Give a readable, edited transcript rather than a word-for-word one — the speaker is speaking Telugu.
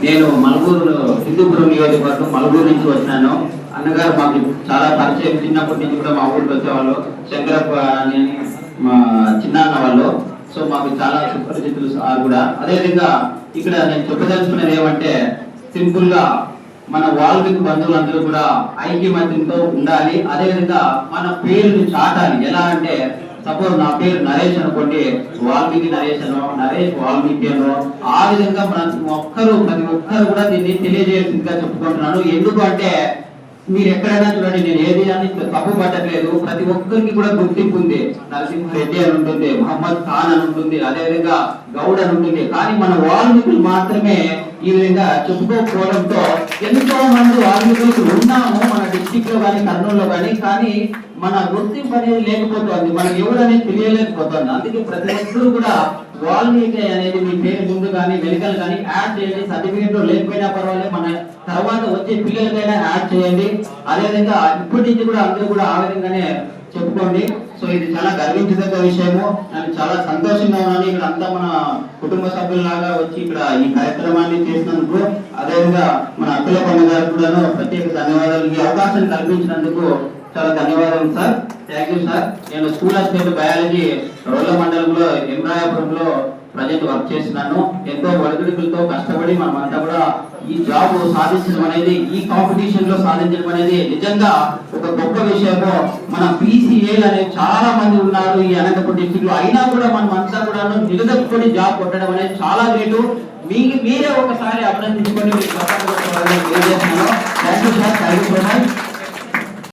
నేను మలగూరు హిందూపురం నియోజకవర్గం మలగూరు నుంచి వచ్చినాను. అన్నగారు మాకు చాలా పరిచయం, చిన్నప్పటి నుంచి కూడా మా ఊరికి వచ్చేవాళ్ళు. శంకరప్ప అని మా చిన్నాన్న వాళ్ళు. సో మాకు చాలా సుపరిచితులు కూడా. అదేవిధంగా ఇక్కడ నేను చెప్పదలుచుకున్నది ఏమంటే, సింపుల్ గా మన వాల్మీకి బంధువులందరూ కూడా ఐక్యమత్యంతో ఉండాలి. అదేవిధంగా మన పేరుని చాటాలి. ఎలా అంటే, సపోజ్ నా పేరు నరేష్ అనుకోండి, వాల్మీకి నరేష్ అనో, నరేష్ వాల్మీకి అనో, ఆ విధంగా ప్రతి ఒక్కరు కూడా దీన్ని తెలియజేయాల్సిందిగా చెప్పుకుంటున్నాను. ఎందుకు అంటే, మీరు ఎక్కడైనా చూడండి, నేను ఏది అని తప్పు పట్టట్లేదు. ప్రతి ఒక్కరికి కూడా గుర్తింపు ఉంది. నరసింహారెడ్డి అని ఉంటుంది, మహమ్మద్ ఖాన్ అని ఉంటుంది, అదేవిధంగా గౌడ్ అని ఉంటుంది. కానీ మన వాల్మీకులు మాత్రమే ఈ విధంగా చెప్పుకోకపోవడంతో ఎంతో మంది వాల్మీకులు ఉన్నాము మన డిస్టిక్ లో కానీ కర్నూలులో కానీ మన గుర్తింపు అనేది లేకపోతుంది, మనకి ఎవరనేది తెలియలేకపోతుంది. అందుకే ప్రతి ఒక్కరు కూడా వాల్మీకి అనేది మీ పేరు ముందు కానీ వెనుకలు కానీ యాడ్ చేయండి. సర్టిఫికేట్ లో లేకపోయినా పర్వాలేదు, మన తర్వాత వచ్చే పిల్లలకైనా యాడ్ చేయండి. అదేవిధంగా ఇప్పటి నుంచి కూడా అందరూ కూడా ఆ విధంగానే చెప్పుకోండి. సో ఇది చాలా గర్వించదగ్గ విషయము. నేను చాలా సంతోషంగా ఉన్నాను. ఇక్కడ అంతా మన కుటుంబ సభ్యుల్లాగా వచ్చి ఇక్కడ ఈ కార్యక్రమాన్ని చేసినందుకు, అదేవిధంగా మన అఖిలపన్న గారికి కూడా ప్రత్యేక ధన్యవాదాలు. ఈ అవకాశాన్ని కల్పించినందుకు చాలా ధన్యవాదాలు సార్. Thank you sir. నేను స్కూల్ ఆఫ్ స్టేట్ బయాలజీ రోడ్ల మండలంలో ఎంరాయపురంలో ప్రజెంట్ వర్క్ చేస్తున్నాను. ఎంతో ఒడిదుడుకులతో కష్టపడి మనమంతా కూడా ఈ జాబ్ సాధించడం అనేది, ఈ కాంపిటీషన్ లో సాధించడం అనేది నిజంగా ఒక గొప్ప విషయము. మన పీసీఏలు అనేది చాలా మంది ఉన్నారు ఈ అనంతపురం డిస్ట్రిక్ట్ లో, అయినా కూడా మనం అంతా కూడా నిలదొక్కుని జాబ్ కొట్టడం అనేది చాలా గ్రేటు. మీరే ఒకసారి అభినందించుకొని thank you sir. Thank you so much.